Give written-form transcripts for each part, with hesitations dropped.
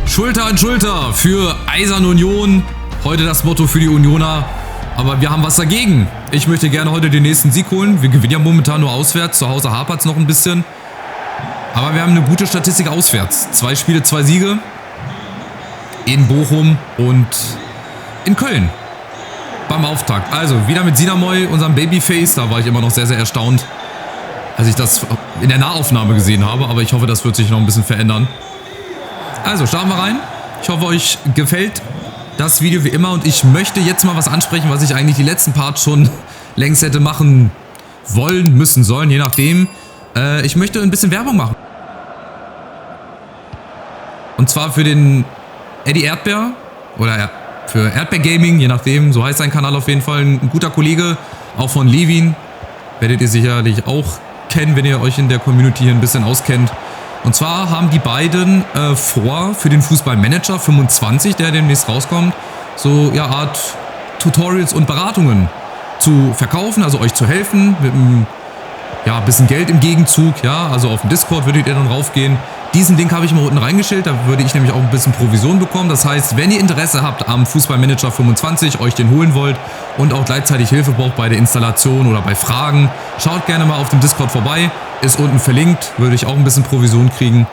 Schulter an Schulter für Eisern Union. Heute das Motto für die Unioner. Aber wir haben was dagegen. Ich möchte gerne heute den nächsten Sieg holen. Wir gewinnen ja momentan nur auswärts. Zu Hause hapert es noch ein bisschen. Aber wir haben eine gute Statistik auswärts. 2 Spiele, 2 Siege. In Bochum und in Köln. Beim Auftakt. Also wieder mit Sinamoy, unserem Babyface. Da war ich immer noch sehr, sehr erstaunt, als ich das in der Nahaufnahme gesehen habe. Aber ich hoffe, das wird sich noch ein bisschen verändern. Also starten wir rein. Ich hoffe, euch gefällt das Video wie immer. Und ich möchte jetzt mal was ansprechen, was ich eigentlich die letzten Parts schon längst hätte machen wollen, müssen, sollen, je nachdem. Ich möchte ein bisschen Werbung machen. Und zwar für den Eddie Erdbeer oder für Erdbeer Gaming, je nachdem, so heißt sein Kanal auf jeden Fall. Ein guter Kollege, auch von Levin. Werdet ihr sicherlich auch kennen, wenn ihr euch in der Community hier ein bisschen auskennt. Und zwar haben die beiden vor, für den Fußballmanager 25, der demnächst rauskommt, so ja Art Tutorials und Beratungen zu verkaufen, also euch zu helfen, mit einem bisschen Geld im Gegenzug, ja, also auf dem Discord würdet ihr dann raufgehen. Diesen Link habe ich mal unten reingestellt, da würde ich nämlich auch ein bisschen Provision bekommen. Das heißt, wenn ihr Interesse habt am Fußballmanager 25, euch den holen wollt und auch gleichzeitig Hilfe braucht bei der Installation oder bei Fragen, schaut gerne mal auf dem Discord vorbei. Ist unten verlinkt, würde ich auch ein bisschen Provision kriegen.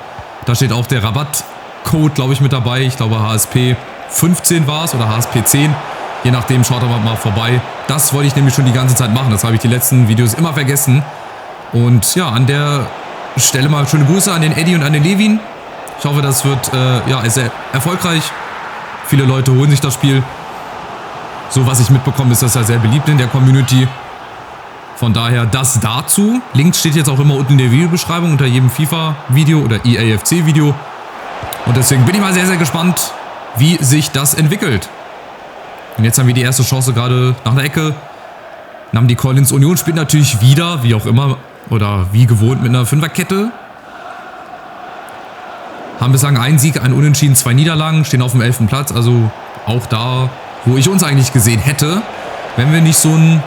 Da steht auch der Rabattcode, glaube ich, mit dabei. Ich glaube HSP 15 war es oder HSP 10. Je nachdem, schaut aber mal vorbei. Das wollte ich nämlich schon die ganze Zeit machen. Das habe ich die letzten Videos immer vergessen. Und ja, an der Stelle mal schöne Grüße an den Eddie und an den Levin. Ich hoffe, das wird sehr erfolgreich. Viele Leute holen sich das Spiel. So, was ich mitbekomme, ist das ja sehr beliebt in der Community. Von daher das dazu. Link steht jetzt auch immer unten in der Videobeschreibung unter jedem FIFA-Video oder EAFC-Video. Und deswegen bin ich mal sehr, sehr gespannt, wie sich das entwickelt. Und jetzt haben wir die erste Chance gerade nach der Ecke. Dann haben die Collins. Union spielt natürlich wieder, wie auch immer, oder wie gewohnt mit einer Fünferkette. Haben bislang einen Sieg, einen Unentschieden, 2 Niederlagen, stehen auf dem 11. Platz. Also auch da, wo ich uns eigentlich gesehen hätte, wenn wir nicht so ein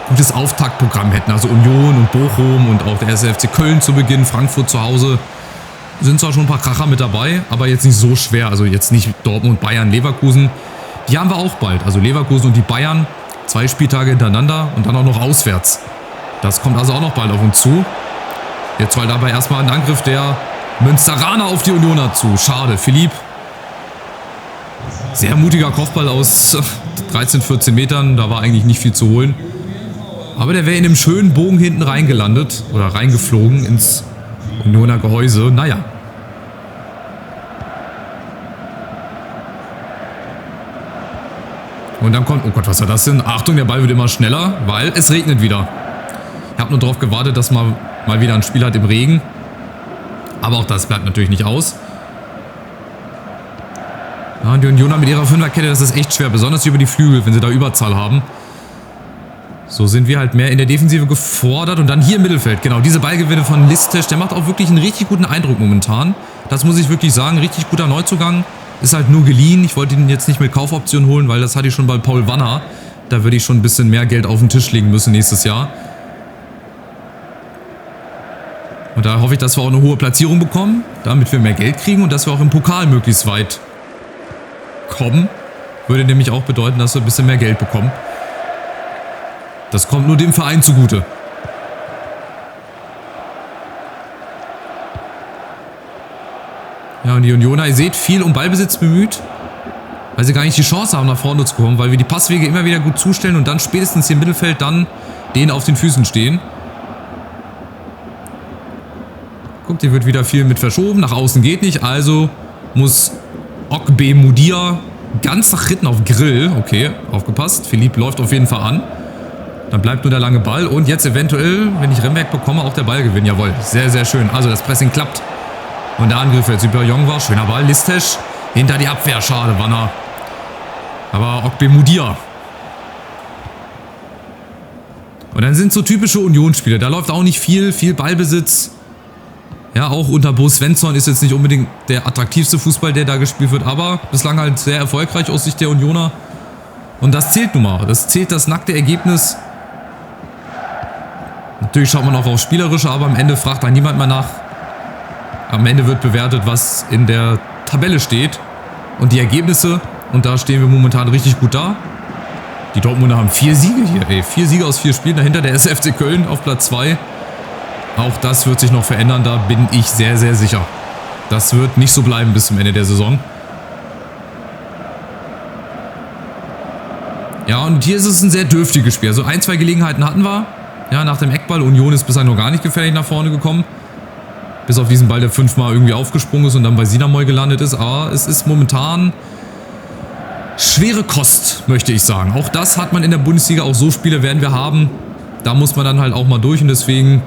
gutes Auftaktprogramm hätten. Also Union und Bochum und auch der 1. FC Köln zu Beginn, Frankfurt zu Hause. Sind zwar schon ein paar Kracher mit dabei, aber jetzt nicht so schwer. Also jetzt nicht Dortmund, Bayern, Leverkusen. Die haben wir auch bald. Also Leverkusen und die Bayern. 2 Spieltage hintereinander und dann auch noch auswärts. Das kommt also auch noch bald auf uns zu. Jetzt soll dabei erstmal ein Angriff der Münsteraner auf die Unioner zu. Schade, Philipp. Sehr mutiger Kopfball aus 13, 14 Metern. Da war eigentlich nicht viel zu holen. Aber der wäre in einem schönen Bogen hinten reingelandet. Oder reingeflogen ins Unioner Gehäuse. Naja. Und dann kommt, oh Gott, was war das denn? Achtung, der Ball wird immer schneller, weil es regnet wieder. Ich habe nur darauf gewartet, dass man mal wieder ein Spiel hat im Regen. Aber auch das bleibt natürlich nicht aus. Ja, die Unioner mit ihrer Fünferkette, das ist echt schwer. Besonders über die Flügel, wenn sie da Überzahl haben. So sind wir halt mehr in der Defensive gefordert. Und dann hier im Mittelfeld, genau, diese Ballgewinne von Listesch, der macht auch wirklich einen richtig guten Eindruck momentan. Das muss ich wirklich sagen, richtig guter Neuzugang. Ist halt nur geliehen. Ich wollte ihn jetzt nicht mit Kaufoption holen, weil das hatte ich schon bei Paul Wanner. Da würde ich schon ein bisschen mehr Geld auf den Tisch legen müssen nächstes Jahr. Und da hoffe ich, dass wir auch eine hohe Platzierung bekommen, damit wir mehr Geld kriegen und dass wir auch im Pokal möglichst weit kommen. Würde nämlich auch bedeuten, dass wir ein bisschen mehr Geld bekommen. Das kommt nur dem Verein zugute. Ja, und die Unioner, ihr seht, viel um Ballbesitz bemüht, weil sie gar nicht die Chance haben, nach vorne zu kommen, weil wir die Passwege immer wieder gut zustellen und dann spätestens hier im Mittelfeld dann denen auf den Füßen stehen. Guckt, hier wird wieder viel mit verschoben, nach außen geht nicht, also muss Okbe Mudia ganz nach hinten auf Grill. Okay, aufgepasst, Philipp läuft auf jeden Fall an. Dann bleibt nur der lange Ball und jetzt eventuell, wenn ich Remberg bekomme, auch der Ballgewinn. Jawohl, sehr, sehr schön. Also das Pressing klappt. Und der Angriff jetzt über Jong war. Schöner Ball. Listesch hinter die Abwehr. Schade, Wanner. Aber Okbe Mudia. Und dann sind so typische Unionsspiele. Da läuft auch nicht viel Ballbesitz. Ja, auch unter Bo Svensson ist jetzt nicht unbedingt der attraktivste Fußball, der da gespielt wird. Aber bislang halt sehr erfolgreich aus Sicht der Unioner. Und das zählt nun mal. Das zählt das nackte Ergebnis. Natürlich schaut man auch aufs Spielerische, aber am Ende fragt da niemand mehr nach. Am Ende wird bewertet, was in der Tabelle steht und die Ergebnisse, und da stehen wir momentan richtig gut da. Die Dortmunder haben 4 Siege hier, ey. 4 Siege aus 4 Spielen. Dahinter der SFC Köln auf Platz 2. Auch das wird sich noch verändern, da bin ich sehr, sehr sicher. Das wird nicht so bleiben bis zum Ende der Saison. Ja, und hier ist es ein sehr dürftiges Spiel. Also 1, 2 Gelegenheiten hatten wir. Ja, nach dem Eckball. Union ist bisher noch gar nicht gefährlich nach vorne gekommen. Bis auf diesen Ball, der 5-mal irgendwie aufgesprungen ist und dann bei Sinamoy gelandet ist. Aber es ist momentan schwere Kost, möchte ich sagen. Auch das hat man in der Bundesliga. Auch so Spiele werden wir haben. Da muss man dann halt auch mal durch. Und deswegen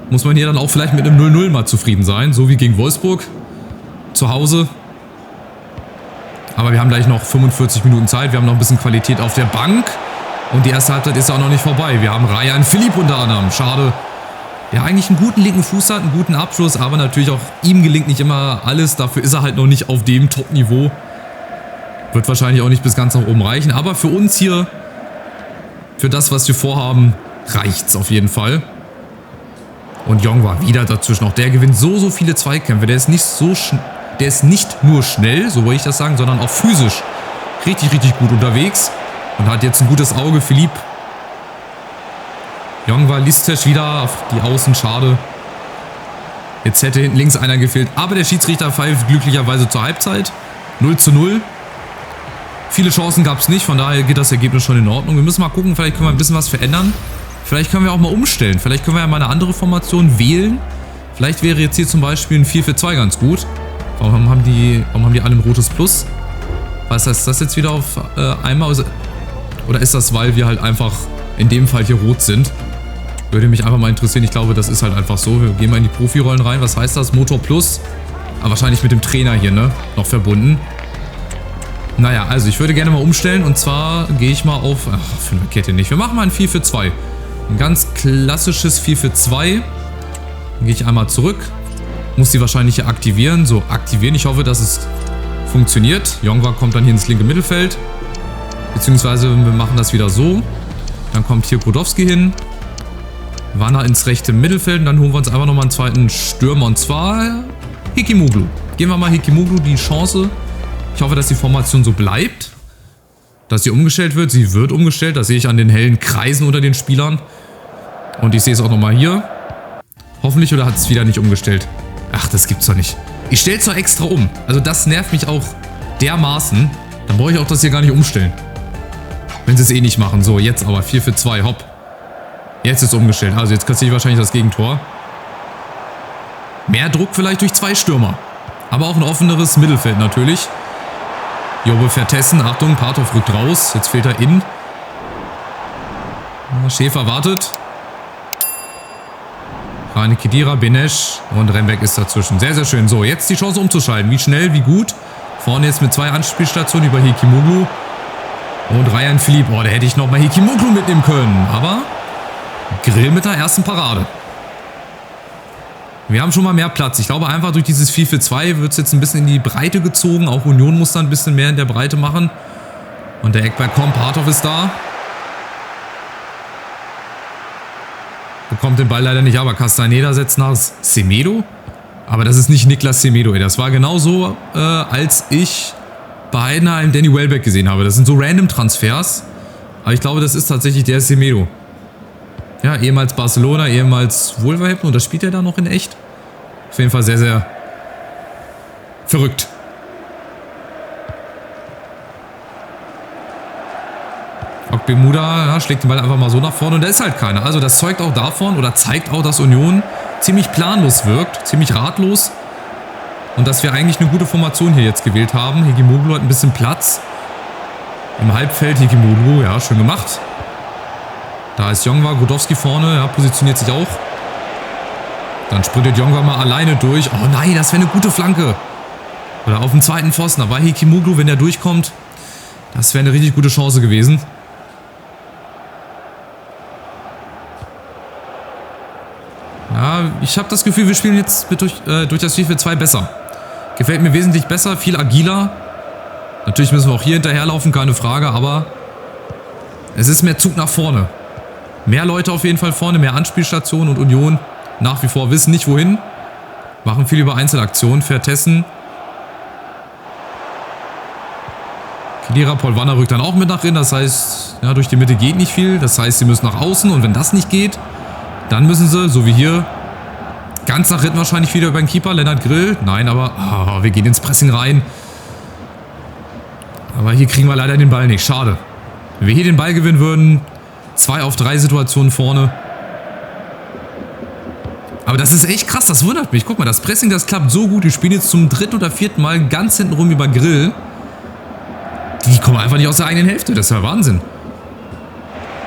muss man hier dann auch vielleicht mit einem 0-0 mal zufrieden sein. So wie gegen Wolfsburg. Zu Hause. Aber wir haben gleich noch 45 Minuten Zeit. Wir haben noch ein bisschen Qualität auf der Bank. Und die erste Halbzeit ist auch noch nicht vorbei. Wir haben Ryan Philipp unter anderem. Schade. Der eigentlich einen guten linken Fuß hat, einen guten Abschluss. Aber natürlich auch ihm gelingt nicht immer alles. Dafür ist er halt noch nicht auf dem Top-Niveau. Wird wahrscheinlich auch nicht bis ganz nach oben reichen. Aber für uns hier, für das, was wir vorhaben, reicht's auf jeden Fall. Und Jong war wieder dazwischen. Auch der gewinnt so viele Zweikämpfe. Der ist nicht so Der ist nicht nur schnell, so wollte ich das sagen, sondern auch physisch richtig gut unterwegs. Und hat jetzt ein gutes Auge, Philipp. Jong war Listesch wieder auf die Außen, schade. Jetzt hätte hinten links einer gefehlt. Aber der Schiedsrichter pfeift glücklicherweise zur Halbzeit. 0:0. Viele Chancen gab es nicht, von daher geht das Ergebnis schon in Ordnung. Wir müssen mal gucken, vielleicht können wir ein bisschen was verändern. Vielleicht können wir auch mal umstellen. Vielleicht können wir ja mal eine andere Formation wählen. Vielleicht wäre jetzt hier zum Beispiel ein 4-4-2 ganz gut. Warum haben die alle ein rotes Plus? Was heißt das jetzt wieder auf einmal? Oder ist das, weil wir halt einfach in dem Fall hier rot sind? Würde mich einfach mal interessieren. Ich glaube, das ist halt einfach so. Wir gehen mal in die Profirollen rein. Was heißt das? Motor Plus. Aber wahrscheinlich mit dem Trainer hier, ne? Noch verbunden. Naja, also ich würde gerne mal umstellen. Und zwar gehe ich mal auf... Ach, für eine Kette nicht. Wir machen mal ein 4-4-2. Ein ganz klassisches 4-4-2. Dann gehe ich einmal zurück. Muss die wahrscheinlich hier aktivieren. So, aktivieren. Ich hoffe, dass es funktioniert. Jongwa kommt dann hier ins linke Mittelfeld. Beziehungsweise wir machen das wieder so. Dann kommt hier Brodowski hin. Wanner ins rechte Mittelfeld. Und dann holen wir uns einfach nochmal einen zweiten Stürmer. Und zwar Hikimoglu. Geben wir mal Hikimoglu die Chance. Ich hoffe, dass die Formation so bleibt. Dass sie umgestellt wird. Sie wird umgestellt. Das sehe ich an den hellen Kreisen unter den Spielern. Und ich sehe es auch nochmal hier. Hoffentlich, oder hat es wieder nicht umgestellt? Ach, das gibt's doch nicht. Ich stelle es doch extra um. Also das nervt mich auch dermaßen. Dann brauche ich auch das hier gar nicht umstellen. Wenn sie es eh nicht machen. So, jetzt aber 4-4-2, hopp. Jetzt ist es umgestellt. Also jetzt kassiere ich wahrscheinlich das Gegentor. Mehr Druck vielleicht durch 2 Stürmer. Aber auch ein offeneres Mittelfeld natürlich. Jobe Vertessen, Achtung, Partov rückt raus. Jetzt fehlt er in. Schäfer wartet. Rane Kedira, Benesch und Rembeck ist dazwischen. Sehr, sehr schön. So, jetzt die Chance umzuschalten. Wie schnell, wie gut. Vorne jetzt mit 2 Anspielstationen über Hikimoglu. Und Ryan Philipp. Oh, da hätte ich nochmal Hikimoglu mitnehmen können. Aber Grill mit der ersten Parade. Wir haben schon mal mehr Platz. Ich glaube einfach durch dieses 4-4-2 wird es jetzt ein bisschen in die Breite gezogen. Auch Union muss dann ein bisschen mehr in der Breite machen. Und der Eckberg kommt. Partov ist da. Bekommt den Ball leider nicht, aber Castaneda setzt nach Semedo. Aber das ist nicht Niklas Semedo, ey. Das war genauso, als ich bei Heidenheim Danny Welbeck gesehen habe. Das sind so random Transfers. Aber ich glaube, das ist tatsächlich der Semedo. Ja, ehemals Barcelona, ehemals Wolverhampton. Und das spielt er da noch in echt. Auf jeden Fall sehr, sehr verrückt. Okbemuda, ja, schlägt den Ball einfach mal so nach vorne und da ist halt keiner. Also das zeugt auch davon oder zeigt auch, dass Union ziemlich planlos wirkt, ziemlich ratlos. Und dass wir eigentlich eine gute Formation hier jetzt gewählt haben. Hikimoglu hat ein bisschen Platz. Im Halbfeld Hikimoglu, ja, schön gemacht. Da ist Jongwa, Brodowski vorne, ja, positioniert sich auch. Dann sprintet Jongwa mal alleine durch. Oh nein, das wäre eine gute Flanke. Oder auf dem zweiten Pfosten. Da war Hikimoglu, wenn der durchkommt. Das wäre eine richtig gute Chance gewesen. Ja, ich habe das Gefühl, wir spielen jetzt durch das 4-4-2 besser. Gefällt mir wesentlich besser, viel agiler. Natürlich müssen wir auch hier hinterherlaufen, keine Frage, aber es ist mehr Zug nach vorne. Mehr Leute auf jeden Fall vorne, mehr Anspielstationen und Union nach wie vor wissen nicht wohin. Machen viel über Einzelaktionen. Vertessen. Kedira, Polvana rückt dann auch mit nach innen. Das heißt, ja, durch die Mitte geht nicht viel. Das heißt, sie müssen nach außen. Und wenn das nicht geht, dann müssen sie, so wie hier, ganz nach hinten wahrscheinlich wieder über den Keeper. Lennart Grill. Nein, aber wir gehen ins Pressing rein. Aber hier kriegen wir leider den Ball nicht. Schade. Wenn wir hier den Ball gewinnen würden, 2 auf 3 Situationen vorne. Aber das ist echt krass, das wundert mich. Guck mal, das Pressing, das klappt so gut. Die spielen jetzt zum 3. oder 4. Mal ganz hinten rum über Grill. Die kommen einfach nicht aus der eigenen Hälfte. Das ist ja Wahnsinn.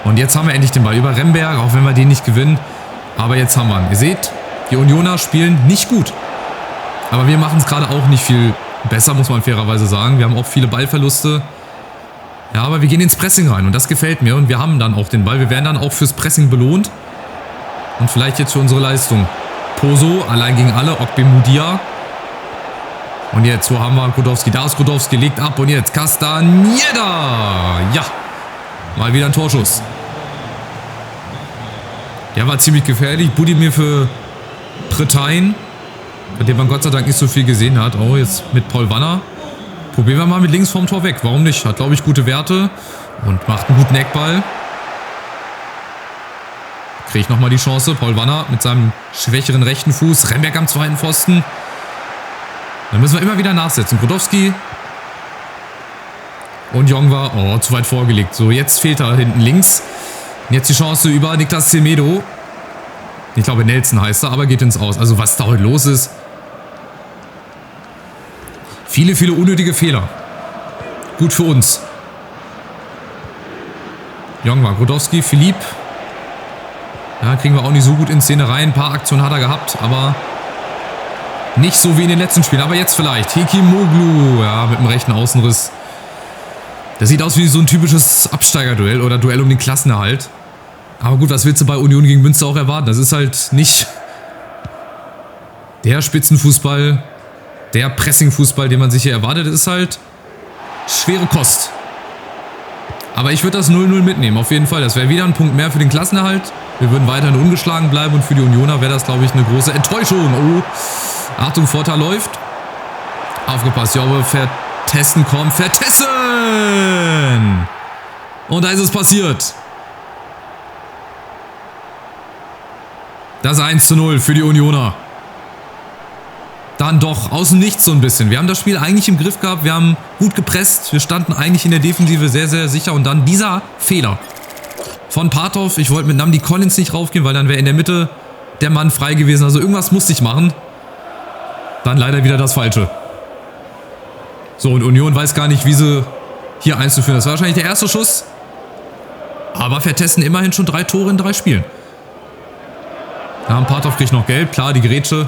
Und jetzt haben wir endlich den Ball über Remberg, auch wenn wir den nicht gewinnen. Aber jetzt haben wir ihn. Ihr seht, die Unioner spielen nicht gut. Aber wir machen es gerade auch nicht viel besser, muss man fairerweise sagen. Wir haben auch viele Ballverluste. Ja, aber wir gehen ins Pressing rein und das gefällt mir. Und wir haben dann auch den Ball. Wir werden dann auch fürs Pressing belohnt. Und vielleicht jetzt für unsere Leistung. Poso, allein gegen alle. Okbemudia. Und jetzt, wo haben wir Grudowski? Da ist Grudowski, legt ab. Und jetzt Castañeda. Ja, mal wieder ein Torschuss. Der war ziemlich gefährlich. Budimir für Pretain, bei dem man Gott sei Dank nicht so viel gesehen hat. Oh, jetzt mit Polvana. Probieren wir mal mit links vom Tor weg. Warum nicht? Hat, glaube ich, gute Werte. Und macht einen guten Eckball. Kriegt nochmal die Chance. Polvana mit seinem schwächeren rechten Fuß. Remberg am zweiten Pfosten. Dann müssen wir immer wieder nachsetzen. Grudowski. Und Jongwa. Oh, zu weit vorgelegt. So, jetzt fehlt er hinten links. Und jetzt die Chance über Niklas Semedo. Ich glaube, Nelson heißt er, aber geht ins Aus. Also, was da heute los ist. Viele, viele unnötige Fehler. Gut für uns. Jongwa, Grudowski, Philipp. Ja, kriegen wir auch nicht so gut in Szene rein. Ein paar Aktionen hat er gehabt, aber nicht so wie in den letzten Spielen. Aber jetzt vielleicht. Hekimoglu, ja, mit dem rechten Außenriss. Das sieht aus wie so ein typisches Absteigerduell oder Duell um den Klassenerhalt. Aber gut, was willst du bei Union gegen Münster auch erwarten? Das ist halt nicht der Spitzenfußball, der Pressingfußball, den man sich hier erwartet. Das ist halt schwere Kost. Aber ich würde das 0-0 mitnehmen, auf jeden Fall. Das wäre wieder ein Punkt mehr für den Klassenerhalt. Wir würden weiterhin ungeschlagen bleiben und für die Unioner wäre das, glaube ich, eine große Enttäuschung. Oh, Achtung, Vorteil läuft. Aufgepasst, Jobbe, Vertessen kommt. Vertessen! Und da ist es passiert. Das 1:0 für die Unioner. Dann doch aus dem Nichts so ein bisschen. Wir haben das Spiel eigentlich im Griff gehabt. Wir haben gut gepresst. Wir standen eigentlich in der Defensive sehr, sehr sicher. Und dann dieser Fehler von Partov. Ich wollte mit Namdi Collins nicht raufgehen, weil dann wäre in der Mitte der Mann frei gewesen. Also irgendwas musste ich machen. Dann leider wieder das Falsche. So, und Union weiß gar nicht, wie sie hier einzuführen. Das war wahrscheinlich der erste Schuss. Aber Vertessen immerhin schon 3 Tore in 3 Spielen. Ja, Partov kriegt noch Gelb. Klar, die Grätsche.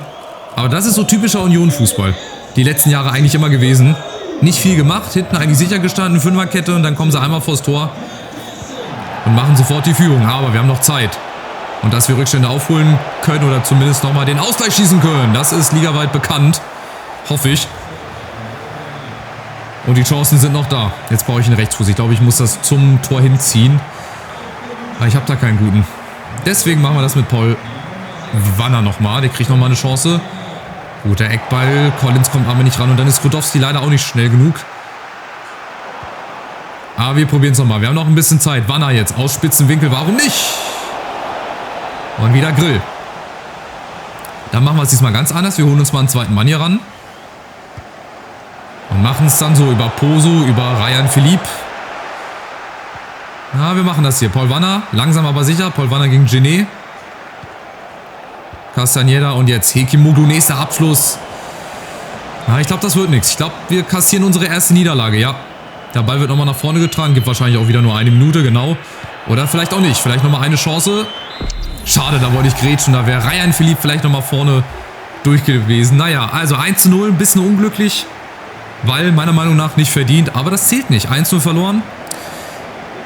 Aber das ist so typischer Union-Fußball. Die letzten Jahre eigentlich immer gewesen. Nicht viel gemacht, hinten eigentlich sicher gestanden, Fünferkette und dann kommen sie einmal vors Tor und machen sofort die Führung. Aber wir haben noch Zeit. Und dass wir Rückstände aufholen können oder zumindest nochmal den Ausgleich schießen können, das ist ligaweit bekannt. Hoffe ich. Und die Chancen sind noch da. Jetzt brauche ich einen Rechtsfuß. Ich glaube, ich muss das zum Tor hinziehen. Aber ich habe da keinen guten. Deswegen machen wir das mit Paul Wanner nochmal. Der kriegt nochmal eine Chance. Guter Eckball. Collins kommt aber nicht ran. Und dann ist Grudowski leider auch nicht schnell genug. Aber wir probieren es nochmal. Wir haben noch ein bisschen Zeit. Wanner jetzt aus Spitzenwinkel. Warum nicht? Und wieder Grill. Dann machen wir es diesmal ganz anders. Wir holen uns mal einen zweiten Mann hier ran. Und machen es dann so über Poso, über Ryan Philipp. Na, wir machen das hier. Paul Wanner, langsam aber sicher. Paul Wanner gegen Gené. Castañeda und jetzt Hekimoglu, nächster Abschluss. Ja, ich glaube, das wird nichts. Ich glaube, wir kassieren unsere erste Niederlage, ja. Der Ball wird nochmal nach vorne getragen. Gibt wahrscheinlich auch wieder nur 1 Minute, genau. Oder vielleicht auch nicht. Vielleicht nochmal eine Chance. Schade, da wollte ich grätschen. Da wäre Ryan Philipp vielleicht nochmal vorne durch gewesen. Naja, also 1:0, ein bisschen unglücklich. Weil meiner Meinung nach nicht verdient. Aber das zählt nicht. 1:0 verloren.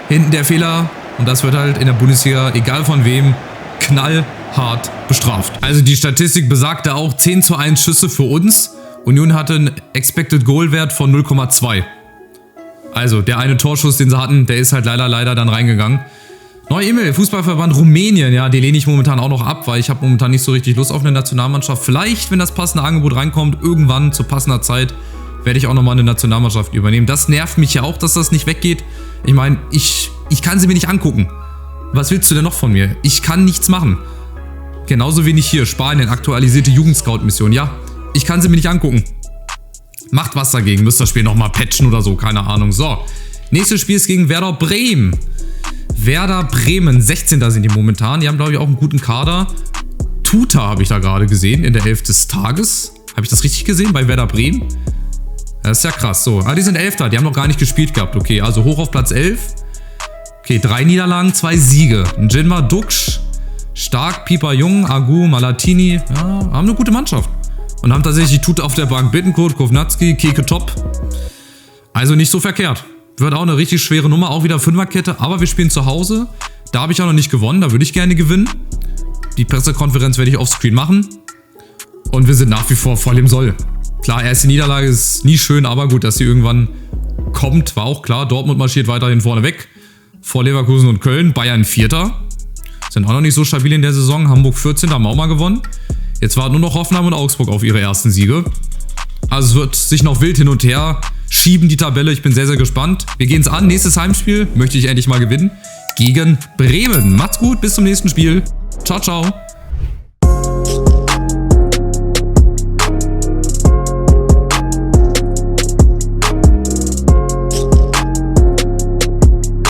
Hinten der Fehler. Und das wird halt in der Bundesliga, egal von wem, knallhart bestraft. Also die Statistik besagte auch 10:1 Schüsse für uns. Union hatte einen Expected Goal Wert von 0,2. Also der eine Torschuss, den sie hatten, der ist halt leider dann reingegangen. Neu-Immel, Fußballverband Rumänien. Ja, die lehne ich momentan auch noch ab, weil ich habe momentan nicht so richtig Lust auf eine Nationalmannschaft. Vielleicht, wenn das passende Angebot reinkommt, irgendwann zu passender Zeit, werde ich auch nochmal eine Nationalmannschaft übernehmen. Das nervt mich ja auch, dass das nicht weggeht. Ich meine, ich kann sie mir nicht angucken. Was willst du denn noch von mir? Ich kann nichts machen. Genauso wenig hier, Spanien, aktualisierte Jugendscout-Mission. Ja, ich kann sie mir nicht angucken. Macht was dagegen, müsst das Spiel nochmal patchen oder so, keine Ahnung. So, nächstes Spiel ist gegen Werder Bremen. Werder Bremen, 16. sind die momentan. Die haben, glaube ich, auch einen guten Kader. Tuta habe ich da gerade gesehen, in der 11. des Tages. Habe ich das richtig gesehen bei Werder Bremen? Das ist ja krass. So, die sind 11. Die haben noch gar nicht gespielt gehabt. Okay, also hoch auf Platz 11. Okay, 3 Niederlagen, 2 Siege. Njinwa Duksch, Stark, Pieper Jung, Agu, Malatini. Ja, haben eine gute Mannschaft. Und haben tatsächlich Tuta auf der Bank. Bittencourt, Kovnatski, Keke Top. Also nicht so verkehrt. Wird auch eine richtig schwere Nummer, auch wieder Fünferkette, aber wir spielen zu Hause. Da habe ich auch noch nicht gewonnen, da würde ich gerne gewinnen. Die Pressekonferenz werde ich offscreen machen. Und wir sind nach wie vor voll im Soll. Klar, erste Niederlage ist nie schön, aber gut, dass sie irgendwann kommt, war auch klar. Dortmund marschiert weiterhin vorne weg. Vor Leverkusen und Köln, Bayern 4. Sind auch noch nicht so stabil in der Saison. Hamburg 14, haben auch mal gewonnen. Jetzt warten nur noch Hoffenheim und Augsburg auf ihre ersten Siege. Also es wird sich noch wild hin und her schieben, die Tabelle. Ich bin sehr, sehr gespannt. Wir gehen es an. Nächstes Heimspiel möchte ich endlich mal gewinnen. Gegen Bremen. Macht's gut, bis zum nächsten Spiel. Ciao, ciao.